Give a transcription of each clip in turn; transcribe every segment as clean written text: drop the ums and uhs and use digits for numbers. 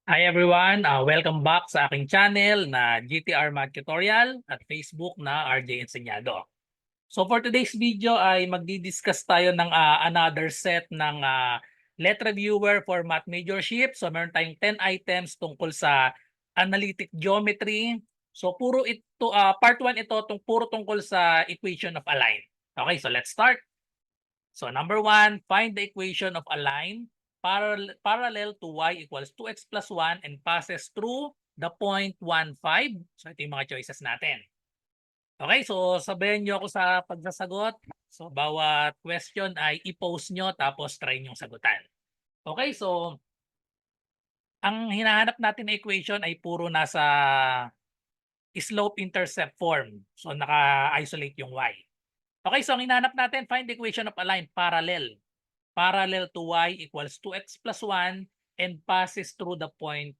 Hi everyone, welcome back sa aking channel na GTR Math Tutorial at Facebook na RJ Enseñado. So for today's video ay magdi-discuss tayo ng another set ng letter viewer for math majorship. So meron tayong 10 items tungkol sa analytic geometry. So puro ito, part 1 ito, puro tungkol sa equation of a line. Okay, so let's start. So number 1, find the equation of a line parallel to y equals 2x plus 1 and passes through the point 1, 5. So ito yung mga choices natin. Okay, so sabayan nyo ako sa pagsasagot. So bawat question ay i-post nyo tapos try nyo sagutan. Okay, so ang hinahanap natin na equation ay puro nasa slope-intercept form. So naka-isolate yung y. Okay, so ang hinahanap natin, find the equation of a line parallel. Parallel to y equals 2x plus 1 and passes through the point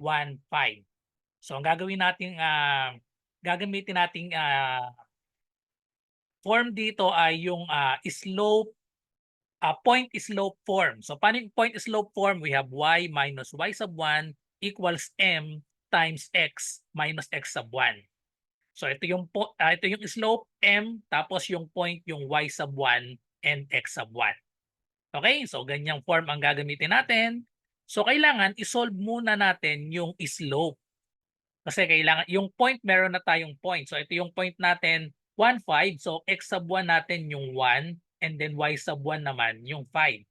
1, 5. So ang gagamitin nating form dito ay yung point slope form. So paano yung point slope form? We have y minus y sub 1 equals m times x minus x sub 1. So ito yung slope m tapos yung point yung y sub 1 and x sub 1. Okay? So ganyang form ang gagamitin natin. So kailangan i-solve muna natin yung slope. Kasi kailangan, yung point, meron na tayong point. So ito yung point natin, 1, 5. So x sub 1 natin yung 1 and then y sub 1 naman yung 5.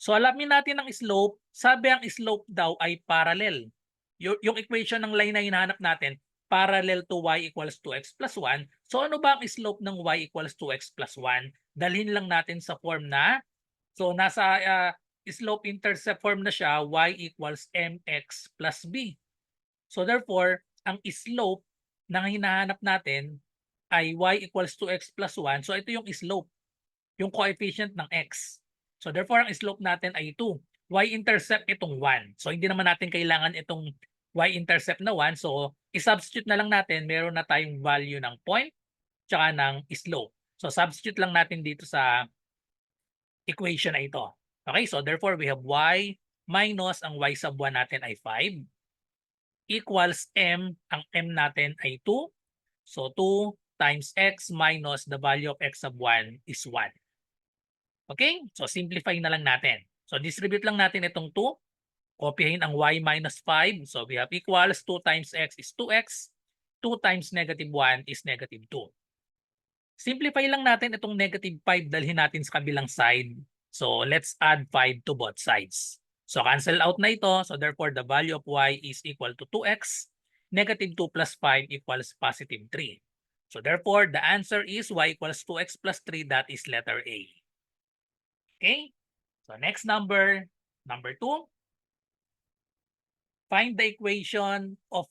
So alamin natin ang slope. Sabi ang slope daw ay parallel. Yung equation ng line na hinahanap natin, parallel to y equals 2x plus 1. So ano ba ang slope ng y equals 2x plus 1? Dalhin lang natin sa form na, so nasa slope-intercept form na siya, y equals mx plus b. So therefore, ang slope na hinahanap natin ay y equals 2x plus 1. So ito yung slope, yung coefficient ng x. So therefore, ang slope natin ay 2. Y-intercept itong 1. So hindi naman natin kailangan itong y-intercept na 1. So i-substitute na lang natin, meron na tayong value ng point tsaka ng slope. So substitute lang natin dito sa equation na ito. Okay, so therefore we have y minus ang y sub 1 natin ay 5 equals m, ang m natin ay 2. So 2 times x minus the value of x sub 1 is 1. Okay? So simplify na lang natin. So distribute lang natin itong 2. Kopyahin ang y minus 5. So we have equals 2 times x is 2x. 2 times negative 1 is negative 2. Simplify lang natin itong negative 5, dalhin natin sa kabilang side. So let's add 5 to both sides. So cancel out na ito. So therefore the value of y is equal to 2x. Negative 2 plus 5 equals positive 3. So therefore the answer is y equals 2x plus 3. That is letter A. Okay? So next number 2. Find the equation of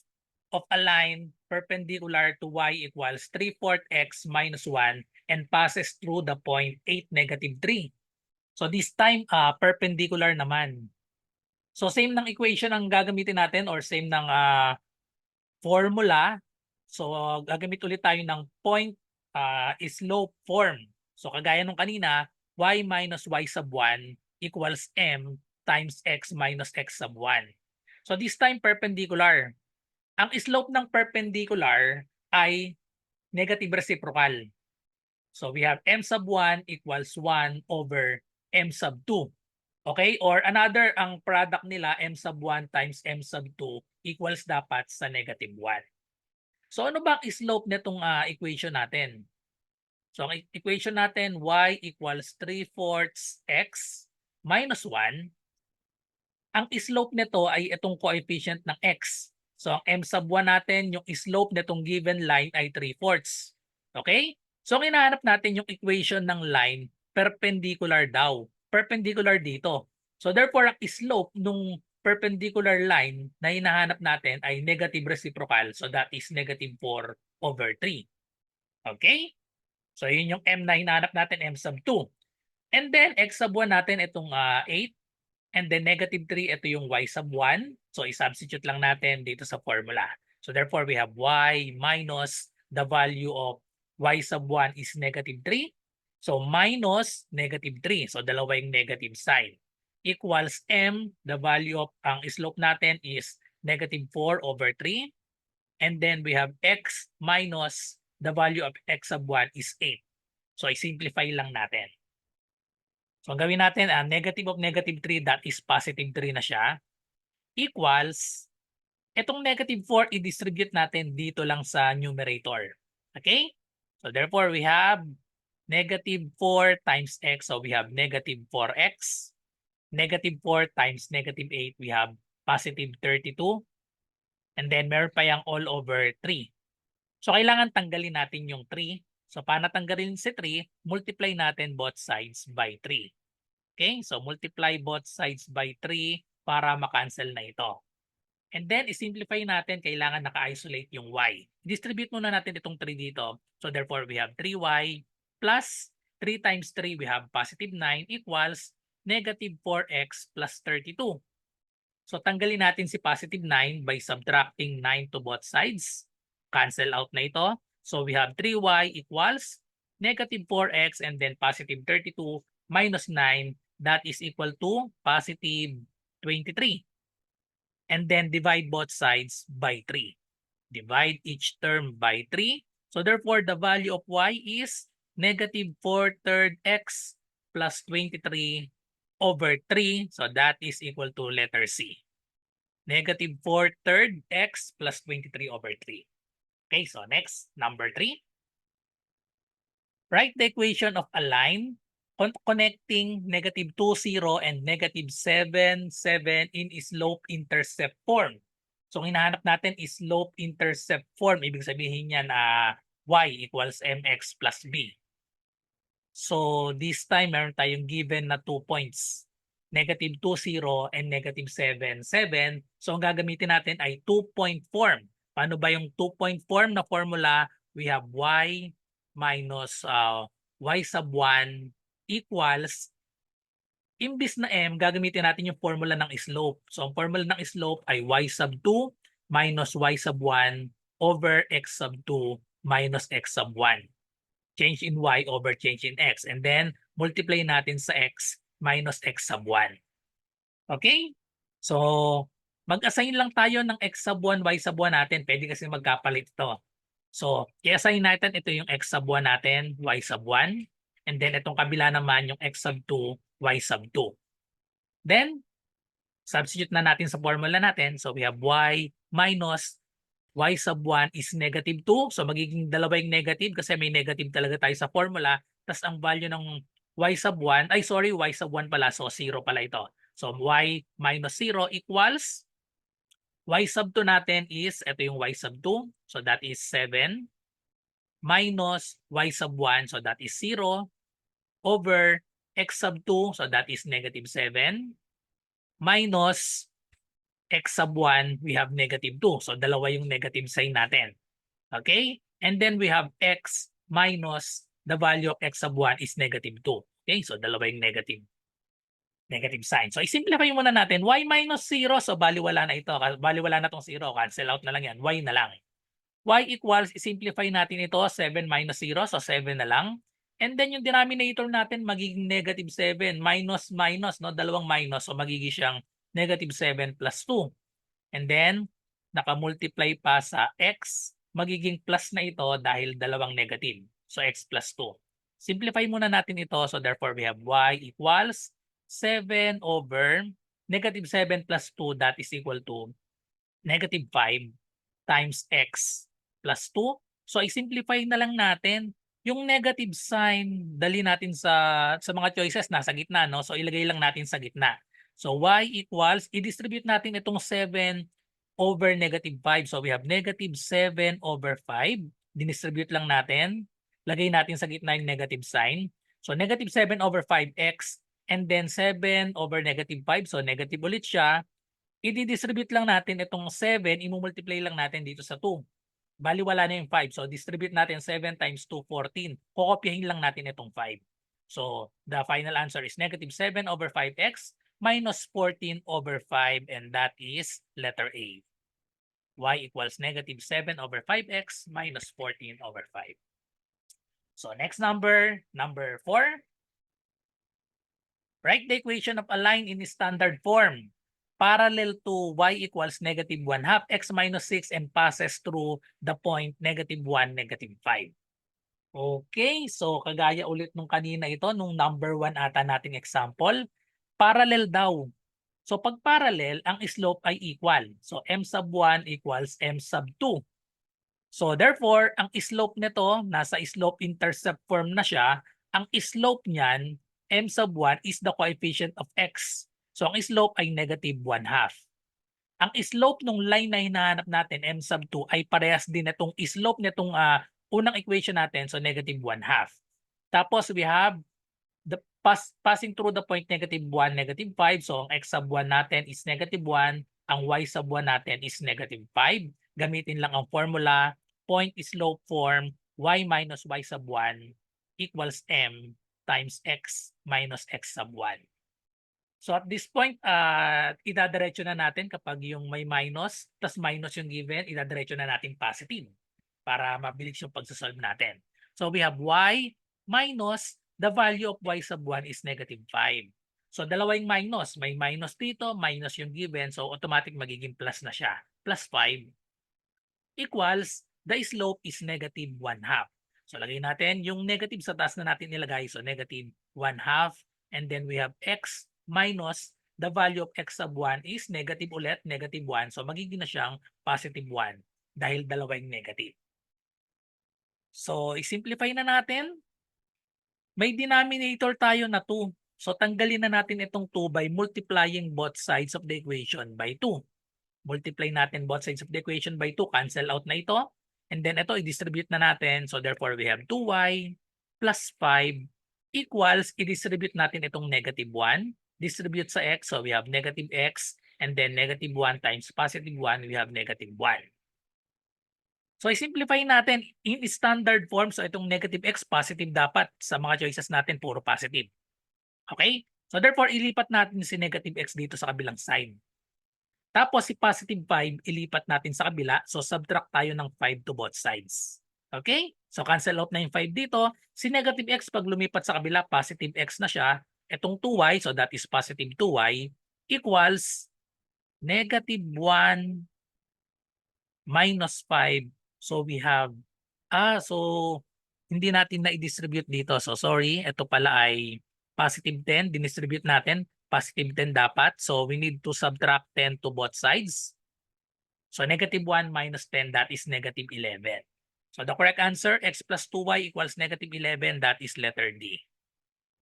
a line perpendicular to y equals 3/4 x minus 1 and passes through the point 8, negative 3. So this time, perpendicular naman. So same ng equation ang gagamitin natin or same ng formula. So gagamit ulit tayo ng point slope form. So kagaya nung kanina, y minus y sub 1 equals m times x minus x sub 1. So this time perpendicular. Ang slope ng perpendicular ay negative reciprocal. So we have m sub 1 equals 1 over m sub 2. Okay? Or another, ang product nila, m sub 1 times m sub 2 equals dapat sa negative 1. So ano ba ang slope nitong equation natin? So ang equation natin, y equals 3/4 x minus 1. Ang slope nito ay itong coefficient ng x. So ang m sub 1 natin, yung slope nitong given line ay 3/4. Okay? So ang hinahanap natin yung equation ng line, perpendicular daw. Perpendicular dito. So therefore, ang slope nung perpendicular line na hinahanap natin ay negative reciprocal. So that is negative 4 over 3. Okay? So yun yung m na hinahanap natin, m sub 2. And then x sub 1 natin itong 8. And then negative 3, ito yung y sub 1. So i-substitute lang natin dito sa formula. So therefore, we have y minus the value of y sub 1 is negative 3. So minus negative 3. So dalawa yung negative sign. equals m, the value of ang slope natin is negative 4 over 3. And then we have x minus the value of x sub 1 is 8. So i-simplify lang natin. So ang gawin natin, negative of negative 3, that is positive 3 na siya, equals, itong negative 4, i-distribute natin dito lang sa numerator. Okay? So therefore, we have negative 4 times x, so we have negative 4x. Negative 4 times negative 8, we have positive 32. And then meron pa yung all over 3. So kailangan tanggalin natin yung 3. So paano tanggalin si 3? Multiply natin both sides by 3. Okay? So multiply both sides by 3 para makancel na ito. And then i-simplify natin, kailangan naka-isolate yung y. Distribute muna natin itong 3 dito. So therefore we have 3y plus 3 times 3, we have positive 9 equals negative 4x plus 32. So tanggalin natin si positive 9 by subtracting 9 to both sides. Cancel out na ito. So we have 3y equals negative 4x and then positive 32 minus 9. That is equal to positive 23. And then divide both sides by 3. Divide each term by 3. So therefore, the value of y is negative 4/3 x plus 23 over 3. So that is equal to letter C. Negative 4/3 x plus 23 over 3. Okay, so next, number 3. Write the equation of a line connecting negative 2, 0 and negative 7, 7 in slope-intercept form. So, hinahanap natin is slope-intercept form. Ibig sabihin yan y equals mx plus b. So, this time, meron tayong given na 2 points. Negative 2, 0 and negative 7, 7. So, ang gagamitin natin ay 2-point form. Paano ba yung 2-point form na formula? We have y minus y sub 1 equals, imbis na m, gagamitin natin yung formula ng slope. So, ang formula ng slope ay y sub 2 minus y sub 1 over x sub 2 minus x sub 1. Change in y over change in x. And then, multiply natin sa x minus x sub 1. Okay? So, mag-assign lang tayo ng x sub 1, y sub 1 natin. Pwede kasi magkapalit ito. So, i-assign natin ito yung x sub 1 natin, y sub 1. And then, itong kabila naman yung x sub 2, y sub 2. Then, substitute na natin sa formula natin. So, we have y minus y sub 1 is negative 2. So, magiging dalawa yung negative kasi may negative talaga tayo sa formula. Tapos, ang value ng y sub 1, y sub 1 pala. So, 0 pala ito. So, y minus 0 equals y sub 2 natin is, ito yung y sub 2. So, that is 7 minus y sub 1. So, that is 0 over x sub 2. So, that is negative 7 minus x sub 1. We have negative 2. So, dalawa yung negative sign natin. Okay? And then we have x minus the value of x sub 1 is negative 2. Okay? So, dalawa yung negative sign. So, i-simplify muna natin. Y minus 0. So, baliwala na ito. Baliwala na itong 0. Cancel out na lang yan. Y na lang. Y equals, i-simplify natin ito. 7 minus 0. So, 7 na lang. And then, yung denominator natin magiging negative 7. Minus, minus. No? Dalawang minus. So, magiging siyang negative 7 plus 2. And then, nakamultiply pa sa x. Magiging plus na ito dahil dalawang negative. So, x plus 2. Simplify muna natin ito. So, therefore, we have y equals 7 over negative 7 plus 2, that is equal to negative 5 times x plus 2. So, i-simplify na lang natin. Yung negative sign, dali natin sa mga choices, nasa gitna. No? So, ilagay lang natin sa gitna. So, y equals, i-distribute natin itong 7 over negative 5. So, we have negative 7 over 5. Dinistribute lang natin. Lagay natin sa gitna yung negative sign. So, negative 7 over 5x. And then 7 over negative 5. So, negative ulit siya. I-distribute lang natin itong 7. I-multiply lang natin dito sa 2. Baliwala na yung 5. So, distribute natin 7 times 2, 14. Kokopyahin lang natin itong 5. So, the final answer is negative 7 over 5x minus 14 over 5. And that is letter A. Y equals negative 7 over 5x minus 14 over 5. So, next number, number 4. Write the equation of a line in standard form. Parallel to y equals negative 1 half x minus 6 and passes through the point negative 1, negative 5. Okay, so kagaya ulit nung kanina ito, nung number 1 ata nating example, parallel daw. So pag parallel, ang slope ay equal. So m sub 1 equals m sub 2. So therefore, ang slope nito, nasa slope-intercept form na siya, ang slope niyan, m sub 1 is the coefficient of x. So ang slope ay negative 1 half. Ang slope ng line na hinahanap natin, m sub 2, ay parehas din itong slope nitong unang equation natin, so negative 1 half. Tapos we have the passing through the point negative 1, negative 5. So ang x sub 1 natin is negative 1. Ang y sub 1 natin is negative 5. Gamitin lang ang formula. Point slope form y minus y sub 1 equals m times x minus x sub 1. So at this point, idadiretso na natin kapag yung may minus plus minus yung given, idadiretso na natin positive para mabilis yung pagsasolve natin. So we have y minus the value of y sub 1 is negative 5. So dalawa yung minus. May minus dito, minus yung given. So automatic magiging plus na siya. Plus 5 equals the slope is negative 1 half. So lagay natin yung negative sa taas na natin nilagay. So negative 1 half. And then we have x minus the value of x sub 1 is negative ulit, negative 1. So magiging na siyang positive 1 dahil dalawa yung negative. So i-simplify na natin. May denominator tayo na 2. So tanggalin na natin itong 2 by multiplying both sides of the equation by 2. Multiply natin both sides of the equation by 2. Cancel out na ito. And then ito i-distribute na natin. So therefore we have 2y plus 5 equals, i-distribute natin itong negative 1. Distribute sa x. So we have negative x. And then negative 1 times positive 1, we have negative 1. So i-simplify natin in standard form. So itong negative x, positive dapat. Sa mga choices natin, puro positive. Okay? So therefore, ilipat natin si negative x dito sa kabilang side. Tapos si positive 5, ilipat natin sa kabila. So subtract tayo ng 5 to both sides. Okay? So cancel out na yung 5 dito. Si negative x, pag lumipat sa kabila, positive x na siya. Itong 2y, so that is positive 2y, equals negative 1 minus 5. So we have, so hindi natin na-distribute dito. So sorry, ito pala ay positive 10. Dinistribute natin. Positive 10 dapat. So we need to subtract 10 to both sides. So negative 1 minus 10, that is negative 11. So the correct answer, x plus 2y equals negative 11. That is letter D.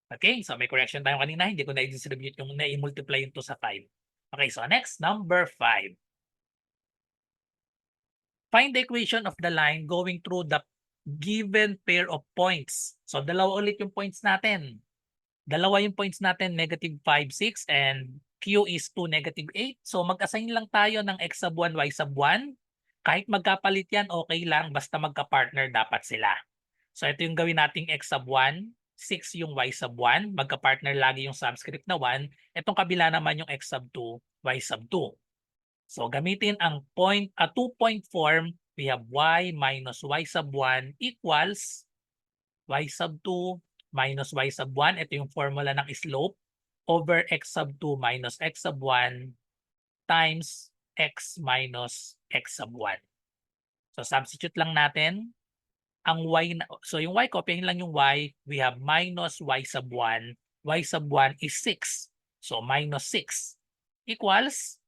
Okay, so may correction tayo kanina. Hindi ko na-distribute yung na-multiply yung 2 sa 5. Okay, so next, number 5. Find the equation of the line going through the given pair of points. So dalawa ulit yung points natin. Dalawa yung points natin, negative 5, 6, and Q is 2, negative 8. So mag-assign lang tayo ng x sub 1, y sub 1. Kahit magkapalit yan, okay lang. Basta magka-partner dapat sila. So ito yung gawin nating x sub 1, 6 yung y sub 1. Magka-partner lagi yung subscript na 1. Itong kabila naman yung x sub 2, y sub 2. So gamitin ang two-point form, we have y minus y sub 1 equals y sub 2 minus y sub 1. Ito yung formula ng slope over x sub 2 minus x sub 1 times x minus x sub 1. So substitute lang natin ang y. So yung y, copyahin lang yung y. We have minus y sub 1. Y sub 1 is 6. So minus 6 equals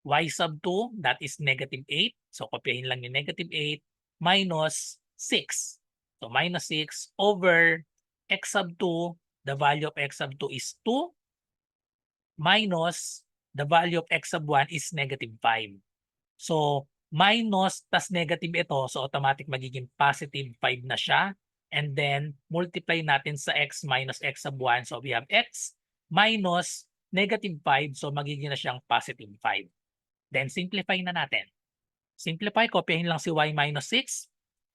y sub 2, that is negative 8. So kopyahin lang yung negative 8 minus 6. So minus 6 over x sub 2, the value of x sub 2 is 2 minus the value of x sub 1 is negative 5. So minus tas negative ito, so automatic magiging positive 5 na siya. And then multiply natin sa x minus x sub 1. So we have x minus negative 5, so magiging na siyang positive 5. Then simplify na natin. Simplify, kopyahin lang si y minus 6.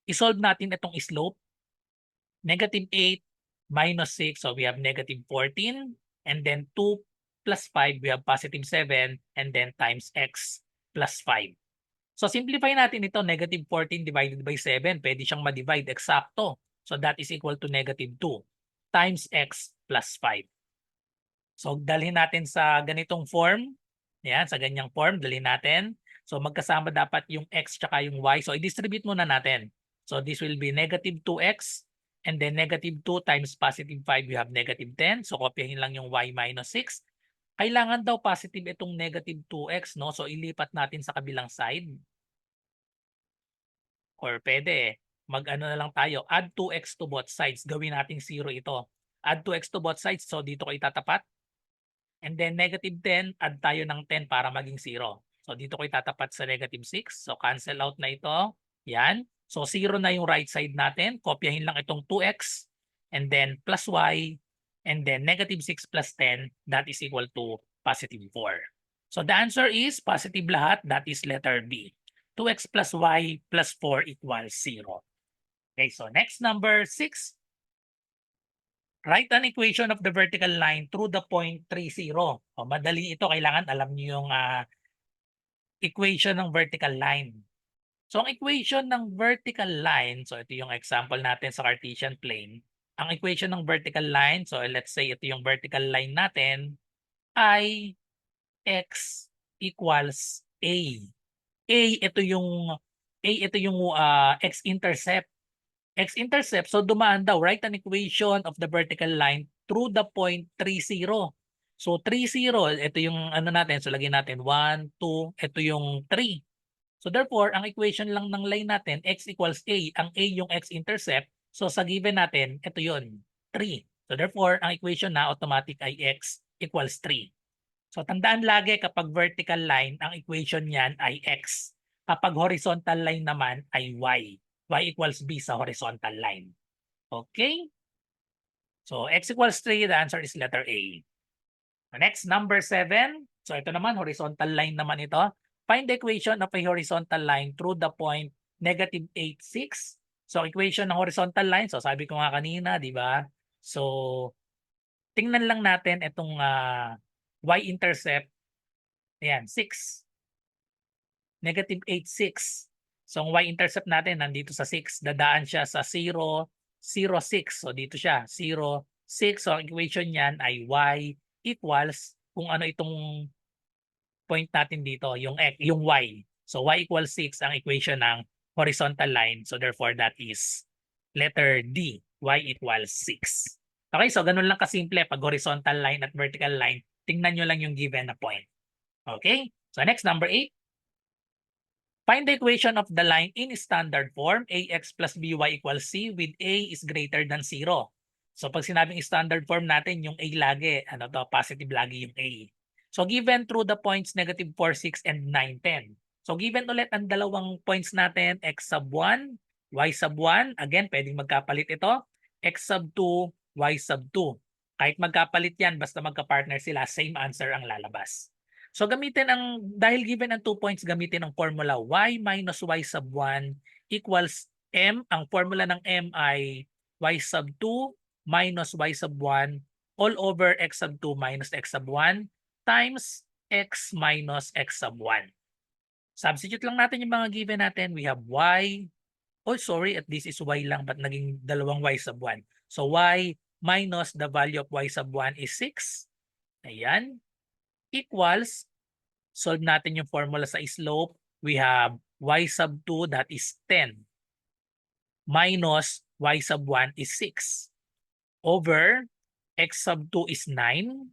I-solve natin itong slope. Negative 8 minus 6, so we have negative 14. And then 2 plus 5, we have positive 7. And then times x plus 5. So simplify natin ito, negative 14 divided by 7. Pwede siyang ma-divide eksakto. So that is equal to negative 2 times x plus 5. So dalhin natin sa ganitong form. Yan, sa ganyang form, dalhin natin. So magkasama dapat yung x tsaka yung y. So i-distribute muna natin. So this will be negative 2x and then negative 2 times positive 5, we have negative 10. So kopyahin lang yung y minus 6. Kailangan daw positive itong negative 2x, no? So ilipat natin sa kabilang side. Or pwede, mag-ano na lang tayo, add 2x to both sides. Gawin natin 0 ito. Add 2x to both sides, so dito ko itatapat. And then negative 10, add tayo ng 10 para maging 0. So dito ko itatapat sa negative 6. So cancel out na ito. Yan. So 0 na yung right side natin. Kopyahin lang itong 2x and then plus y and then negative 6 plus 10, that is equal to positive 4. So the answer is positive lahat. That is letter B. 2x plus y plus 4 equals 0. Okay, so next number 6. Write an equation of the vertical line through the point 30. O, madali ito. Kailangan alam niyo yung equation ng vertical line. So ang equation ng vertical line, so ito yung example natin sa Cartesian plane. Ang equation ng vertical line, so let's say ito yung vertical line natin, ay x equals a. Ito yung x-intercept. X-intercept, so dumaan daw, write an equation of the vertical line through the point 30. So 30, ito yung ano natin, so lagyan natin 1, 2, ito yung 3. So therefore, ang equation lang ng line natin, x equals a, ang a yung x-intercept, so sa given natin, ito yun, 3. So therefore, ang equation na automatic ay x equals 3. So tandaan lagi kapag vertical line, ang equation niyan ay x. Kapag horizontal line naman ay y. Y equals b sa horizontal line. Okay? So x equals 3, the answer is letter A. Next, number 7. So ito naman, horizontal line naman ito. Find the equation of a horizontal line through the point negative 8, 6. So equation ng horizontal line, so sabi ko nga kanina, di ba? So tingnan lang natin itong y-intercept. Ayan, 6. Negative 8, 6. So ang y-intercept natin nandito sa 6. Dadaan siya sa 0, 0, 6. So dito siya, 0, 6. So ang equation niyan ay y equals kung ano itong point natin dito, yung y. So y equals 6 ang equation ng horizontal line. So therefore that is letter D, y equals 6. Okay, so ganun lang kasimple pag horizontal line at vertical line, tingnan nyo lang yung given na point. Okay, so next, number 8. Find the equation of the line in standard form, ax plus by equals c with a is greater than 0. So pag sinabing standard form natin, yung a lagi, positive lagi yung a. So given through the points negative 4, 6, and 9, 10. So given ulit ang dalawang points natin, x sub 1, y sub 1. Again, pwedeng magkapalit ito. X sub 2, y sub 2. Kahit magkapalit yan, basta magka-partner sila, same answer ang lalabas. So gamitin dahil given ang 2 points, gamitin ang formula y minus y sub 1 equals m. Ang formula ng m ay y sub 2 minus y sub 1 all over x sub 2 minus x sub 1 times x minus x sub 1. Substitute lang natin yung mga given natin. We have y, at this is y lang, but naging dalawang y sub 1. So y minus the value of y sub 1 is 6. Ayan. Equals, solve natin yung formula sa slope. We have y sub 2, that is 10. Minus y sub 1 is 6. Over x sub 2 is 9.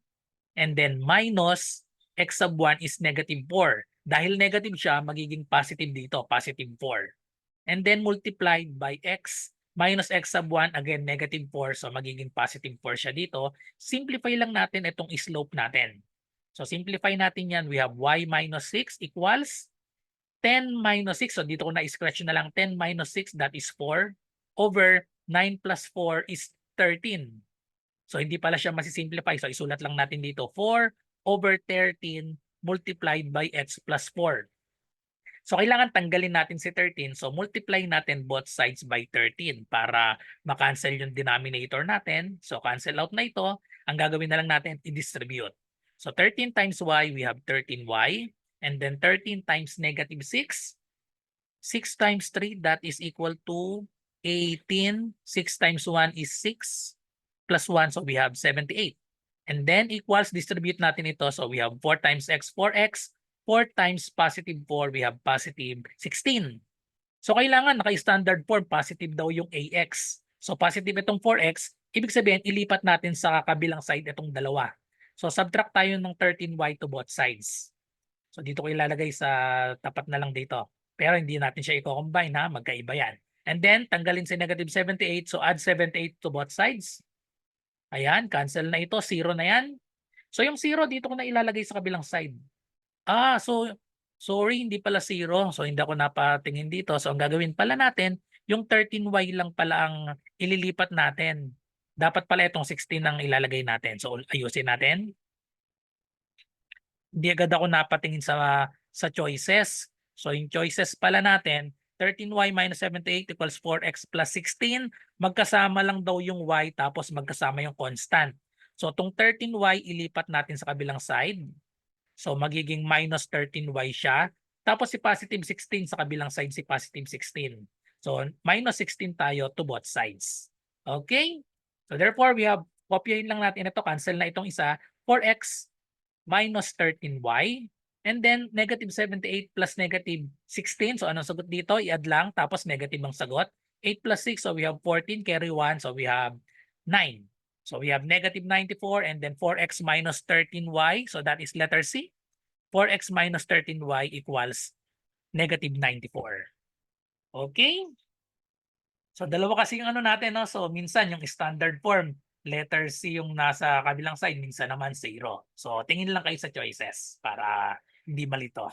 And then minus x sub 1 is negative 4. Dahil negative siya, magiging positive dito, positive 4. And then multiplied by x minus x sub 1, again negative 4. So magiging positive 4 siya dito. Simplify lang natin itong slope natin. So simplify natin yan. We have y minus 6 equals 10 minus 6. So dito ko na-scratch na lang 10 minus 6, that is 4. Over 9 plus 4 is 13. So hindi pala siya masisimplify. So isulat lang natin dito 4 over 13 multiplied by x plus 4. So kailangan tanggalin natin si 13. So multiply natin both sides by 13 para ma-cancel yung denominator natin. So cancel out na ito. Ang gagawin na lang natin, i-distribute. So 13 times y, we have 13y. And then 13 times negative 6. 6 times 3, that is equal to 18. 6 times 1 is 6. Plus 1, so we have 78. And then equals, distribute natin ito. So we have 4 times x, 4x. 4 times positive 4, we have positive 16. So kailangan naka-standard form, positive daw yung ax. So positive itong 4x, ibig sabihin ilipat natin sa kabilang side itong dalawa. So subtract tayo ng 13y to both sides. So dito ko ilalagay sa tapat na lang dito. Pero hindi natin siya i-combine ha, magkaiba yan. And then tanggalin si negative 78, so add 78 to both sides. Ayan, cancel na ito, 0 na yan. So yung 0 dito ko na ilalagay sa kabilang side. So sorry, hindi pala 0. So hindi ako napatingin dito. So ang gagawin pala natin, yung 13y lang pala ang ililipat natin. Dapat pala itong 16 ang ilalagay natin. So ayusin natin. Hindi agad ako napatingin sa choices. So yung choices pala natin, 13y minus 78 equals 4x plus 16. Magkasama lang daw yung y tapos magkasama yung constant. So itong 13y ilipat natin sa kabilang side. So magiging minus 13y siya. Tapos si positive 16 sa kabilang side, si positive 16. So minus 16 tayo to both sides. Okay? So therefore we have, copyahin lang natin ito, cancel na itong isa, 4x minus 13y. And then negative 78 plus negative 16. So anong sagot dito? I-add lang, tapos negative ang sagot. 8 plus 6, so we have 14, carry 1, so we have 9. So we have negative 94 and then 4x minus 13y. So that is letter C. 4x minus 13y equals negative 94. Okay? So dalawa kasi yung ano natin, no? So minsan yung standard form, letter C yung nasa kabilang side, minsan naman 0. So tingin lang kayo sa choices para hindi malito.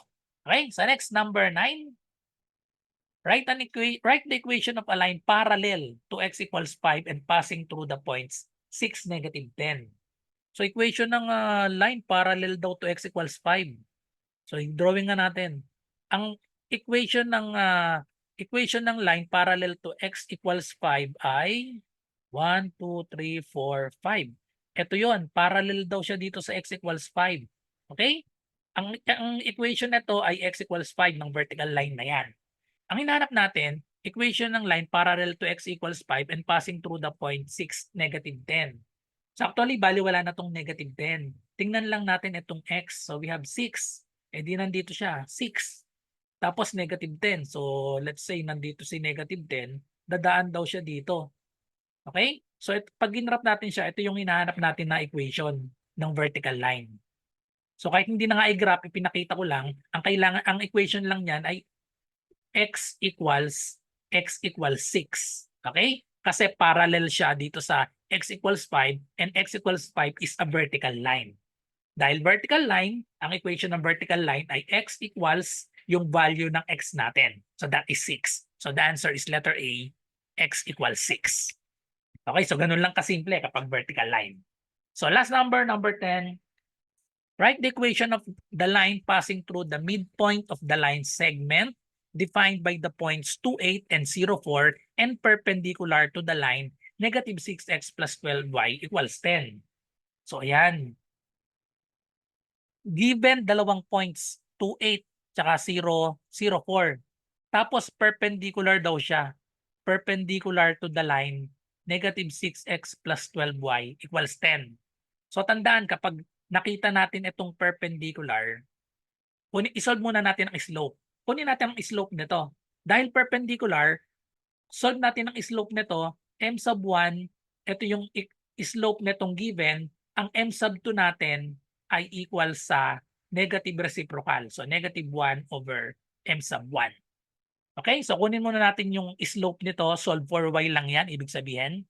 Okay? So next, number 9. Write the equation of a line parallel to x equals 5 and passing through the points 6, negative 10. So equation ng line parallel daw to x equals 5. So drawing nga natin. Ang equation ng line parallel to x equals 5 ay 1, 2, 3, 4, 5. Ito 'yon, parallel daw siya dito sa x equals 5. Okay? Ang equation nito ay x equals 5 ng vertical line na 'yan. Ang hinahanap natin, equation ng line parallel to x equals 5 and passing through the point 6, negative 10. So actually, bali wala na tong negative 10. Tingnan lang natin itong x. So we have 6. Di nandito siya, 6. Tapos negative 10. So let's say nandito si negative 10, dadaan daw siya dito. Okay? So pag ginrap natin siya, ito yung hinahanap natin na equation ng vertical line. So kahit hindi na nga i-graph, ipinakita ko lang, ang equation lang niyan ay x equals 6. Okay? Kasi parallel siya dito sa x equals 5 and x equals 5 is a vertical line. Dahil vertical line, ang equation ng vertical line ay x equals yung value ng x natin. So that is 6. So the answer is letter A, x equals 6. Okay, so ganun lang kasimple kapag vertical line. So last number 10. Write the equation of the line passing through the midpoint of the line segment defined by the points 2, 8 and 0, 4 and perpendicular to the line negative 6x plus 12y equals 10. So ayan. Given dalawang points, 2, 8 tsaka 0, 0, 4. Tapos perpendicular daw siya. Perpendicular to the line negative 6x plus 12y equals 10. So tandaan, kapag nakita natin itong perpendicular, isolve muna natin ang slope. Kunin natin ang slope nito. Dahil perpendicular, solve natin ang slope nito, m sub 1, ito yung slope nitong given, ang m sub 2 natin ay equal sa negative reciprocal. So negative 1 over m sub 1. Okay, so kunin muna natin yung slope nito, solve for y lang yan, ibig sabihin.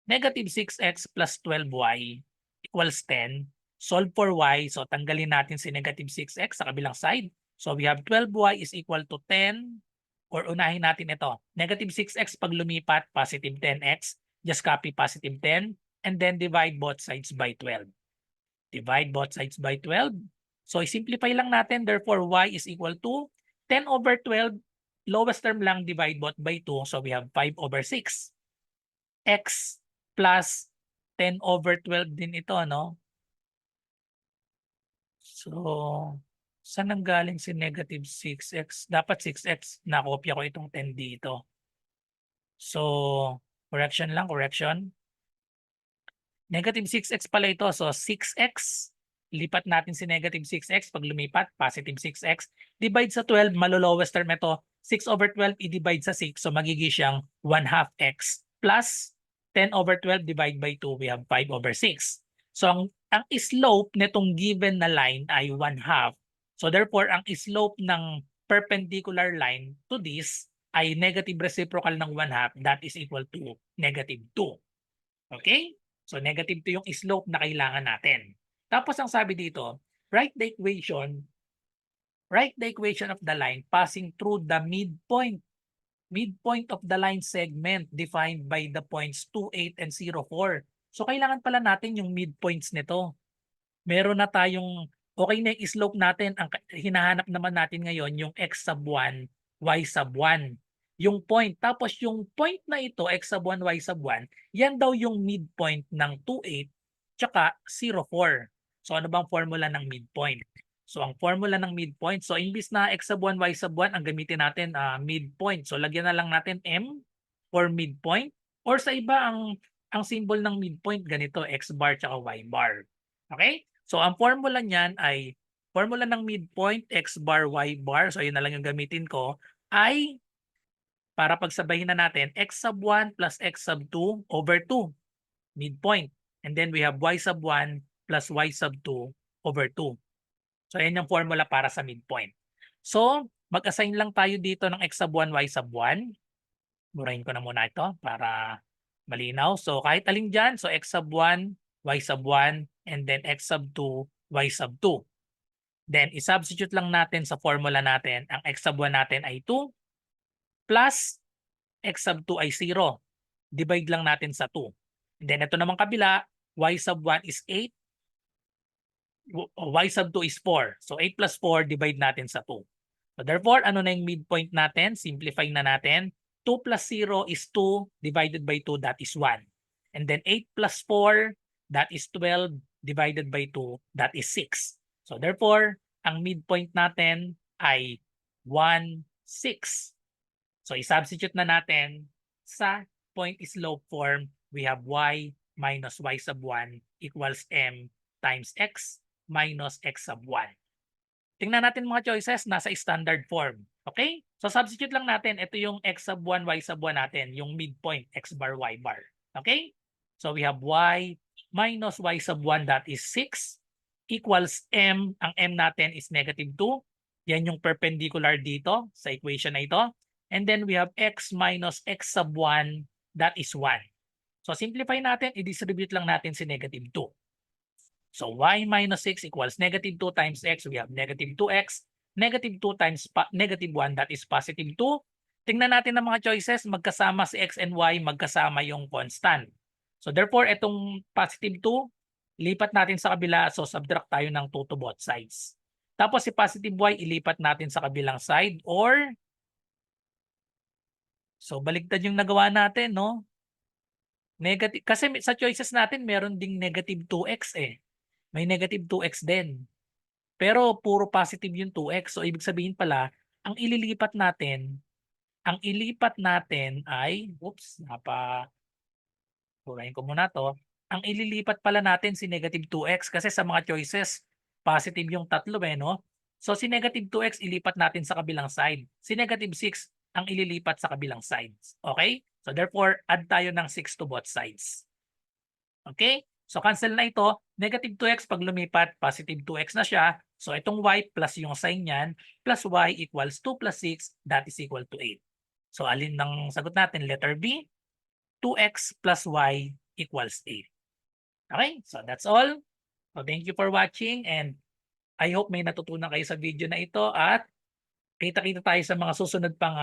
Negative 6x plus 12y equals 10. Solve for y, so tanggalin natin si negative 6x sa kabilang side. So we have 12y is equal to 10, or unahin natin ito. Negative 6x pag lumipat, positive 10x. Just copy positive 10 and then divide both sides by 12. Divide both sides by 12. So simplify lang natin, therefore y is equal to 10 over 12. Lowest term lang, divide both by 2. So we have 5 over 6. X plus 10 over 12 din ito, no? So, saan nanggaling si negative 6x? Dapat 6x. Nakopya ko itong 10 dito. So, correction lang, correction. Negative 6x pala ito. So 6x, lipat natin si negative 6x. Pag lumipat, positive 6x. Divide sa 12, malo-lowest term ito. 6 over 12 i-divide sa 6. So magiging siyang 1/2 x plus 10 over 12 divide by 2. We have 5 over 6. So ang slope nitong given na line ay 1/2. So therefore, ang slope ng perpendicular line to this ay negative reciprocal ng 1/2. That is equal to negative 2. Okay? So negative 2 yung slope na kailangan natin. Tapos ang sabi dito, write the equation of the line passing through the midpoint of the line segment defined by the points 2, 8, and 0, 4. So kailangan pala natin yung midpoints nito. Meron na tayong, okay na yung slope natin. Ang hinahanap naman natin ngayon yung x sub 1, y sub 1. Yung point. Tapos yung point na ito, x sub 1, y sub 1, yan daw yung midpoint ng 2, 8 tsaka 0, 4. So ano bang formula ng midpoint? So ang formula ng midpoint, so imbis na x sub 1, y sub 1, ang gamitin natin midpoint. So lagyan na lang natin m for midpoint. Or sa iba, ang symbol ng midpoint ganito, x bar tsaka y bar. Okay? So ang formula niyan ay, formula ng midpoint, x bar, y bar, so yun na lang yung gamitin ko, ay para pagsabahin na natin, x sub 1 plus x sub 2 over 2, midpoint. And then we have y sub 1 plus y sub 2 over 2. So yan yung formula para sa midpoint. So mag-assign lang tayo dito ng x sub 1, y sub 1. Burahin ko na muna ito para malinaw. So kahit alin dyan, so x sub 1, y sub 1, and then x sub 2, y sub 2. Then i-substitute lang natin sa formula natin. Ang x sub 1 natin ay 2 plus x sub 2 ay 0. Divide lang natin sa 2. And then ito naman kabila, y sub 1 is 8. Y sub 2 is 4. So 8 plus 4, divide natin sa 2. So therefore, ano na yung midpoint natin? Simplify na natin. 2 plus 0 is 2 divided by 2, that is 1. And then 8 plus 4, that is 12 divided by 2, that is 6. So therefore, ang midpoint natin ay 1, 6. So i-substitute na natin sa point slope form. We have y minus y sub 1 equals m times x minus x sub 1. Tingnan natin mga choices, nasa standard form. Okay? So substitute lang natin, ito yung x sub 1, y sub 1 natin, yung midpoint, x bar, y bar. Okay? So we have y minus y sub 1, that is 6, equals m. Ang m natin is negative 2. Yan yung perpendicular dito sa equation na ito. And then we have x minus x sub 1, that is 1. So simplify natin, i-distribute lang natin si negative 2. So y minus 6 equals negative 2 times x. We have negative 2x. Negative 2 times negative 1, that is positive 2. Tingnan natin ang mga choices. Magkasama si x and y, magkasama yung constant. So therefore, itong positive 2, lipat natin sa kabila. So subtract tayo ng 2 to both sides. Tapos si positive y, ilipat natin sa kabilang side. Or, so baligtad yung nagawa natin, no? Negative, kasi sa choices natin, meron ding negative 2x eh. May negative 2x din. Pero puro positive yung 2x. So ibig sabihin pala, ang ilipat natin ay, oops, burahin ko muna to. Ang ililipat pala natin si negative 2x kasi sa mga choices, positive yung tatlo eh, no? So si negative 2x ilipat natin sa kabilang side. Si negative 6 ang ililipat sa kabilang sides. Okay? So therefore, add tayo ng 6 to both sides. Okay? So cancel na ito. Negative 2x pag lumipat, positive 2x na siya. So itong y plus yung sign niyan, plus y equals 2 plus 6, that is equal to 8. So alin ng sagot natin? Letter B, 2x plus y equals 8. Okay? So that's all. So thank you for watching and I hope may natutunan kayo sa video na ito at kita-kita tayo sa mga susunod pang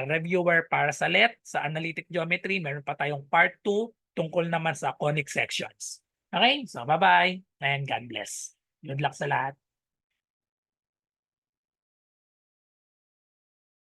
reviewer para sa LET, sa analytic geometry. Meron pa tayong part 2 tungkol naman sa conic sections. Okay? So bye-bye and God bless. Good luck sa lahat.